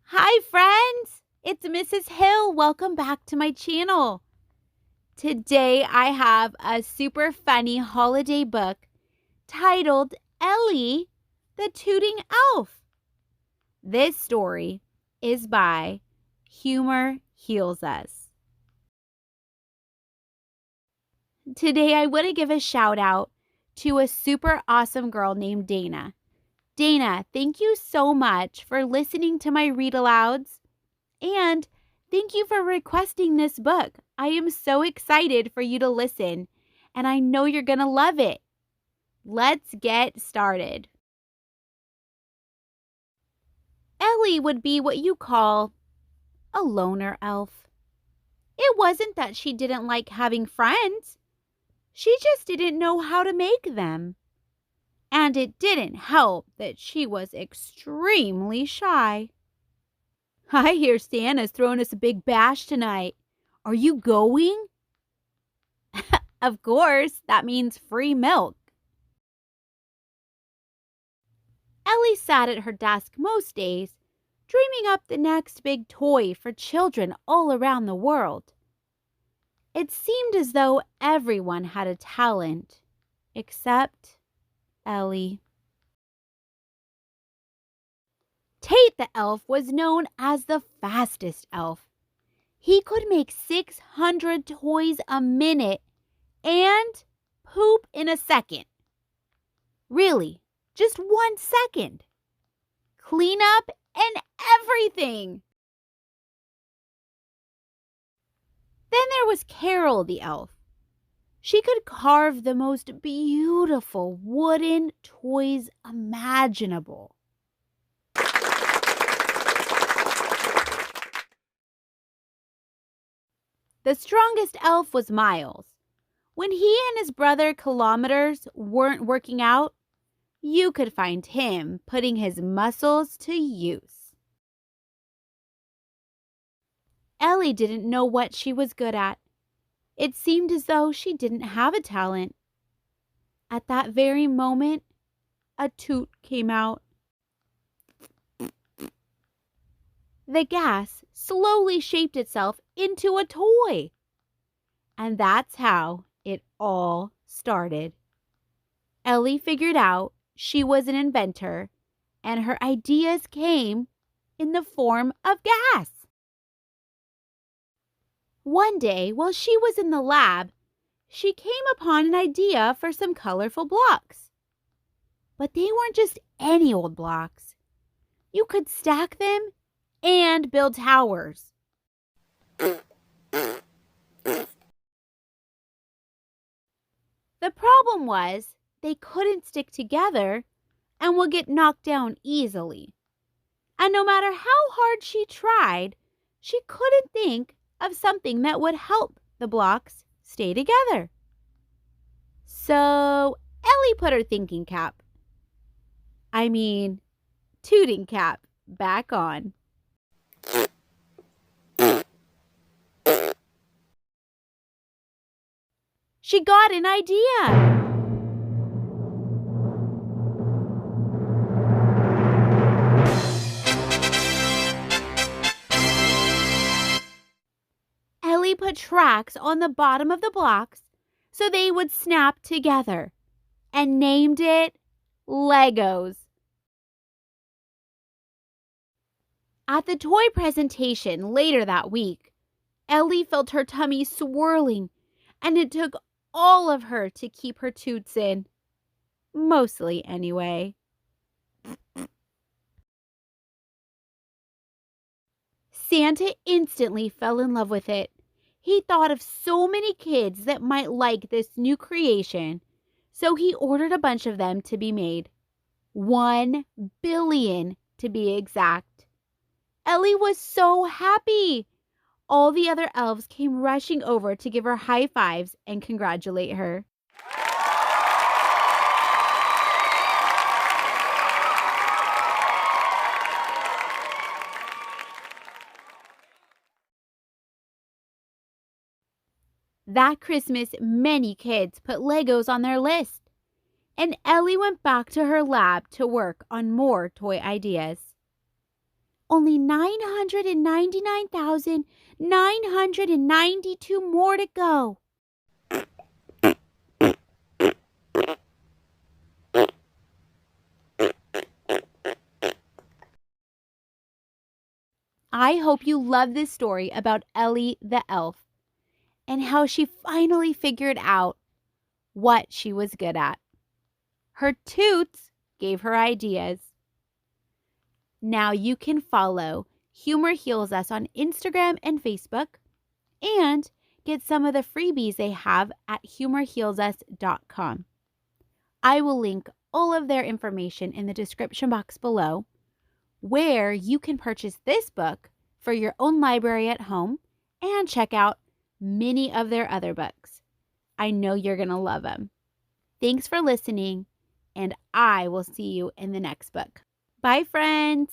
Hi friends, it's Mrs. Hill. Welcome back to my channel. Today I have a super funny holiday book titled Ellie the Tooting Elf. This story is by Humor Heals Us. Today I want to give a shout out to a super awesome girl named Dana. Dana, thank you so much for listening to my read alouds. And thank you for requesting this book. I am so excited for you to listen, and I know you're going to love it. Let's get started. Ellie would be what you call a loner elf. It wasn't that she didn't like having friends. She just didn't know how to make them. And it didn't help that she was extremely shy. I hear Santa's throwing us a big bash tonight. Are you going? Of course, that means free milk. Ellie sat at her desk most days, dreaming up the next big toy for children all around the world. It seemed as though everyone had a talent, except Ellie. Tate the elf was known as the fastest elf. He could make 600 toys a minute and poop in a second. Really, just 1 second. Clean up and everything. Then there was Carol the elf. She could carve the most beautiful wooden toys imaginable. The strongest elf was Miles. When he and his brother Kilometers weren't working out, you could find him putting his muscles to use. Ellie didn't know what she was good at. It seemed as though she didn't have a talent. At that very moment, a toot came out. The gas slowly shaped itself into a toy. And that's how it all started. Ellie figured out she was an inventor, and her ideas came in the form of gas. One day, while she was in the lab, she came upon an idea for some colorful blocks. But they weren't just any old blocks. You could stack them and build towers. The problem was they couldn't stick together and would get knocked down easily. And no matter how hard she tried, she couldn't think of something that would help the blocks stay together. So Ellie put her thinking cap, tooting cap, back on. She got an idea. Ellie put tracks on the bottom of the blocks so they would snap together and named it Legos. At the toy presentation later that week, Ellie felt her tummy swirling, and it took all of her to keep her toots in. Mostly, anyway. Santa instantly fell in love with it. He thought of so many kids that might like this new creation, so he ordered a bunch of them to be made. 1 billion to be exact. Ellie was so happy. All the other elves came rushing over to give her high fives and congratulate her. That Christmas, many kids put Legos on their list, and Ellie went back to her lab to work on more toy ideas. Only 999,992 more to go. I hope you love this story about Ellie the elf and how she finally figured out what she was good at. Her toots gave her ideas. Now you can follow Humor Heals Us on Instagram and Facebook and get some of the freebies they have at humorhealsus.com. I will link all of their information in the description box below, where you can purchase this book for your own library at home and check out many of their other books. I know you're going to love them. Thanks for listening, and I will see you in the next book. Bye, friends.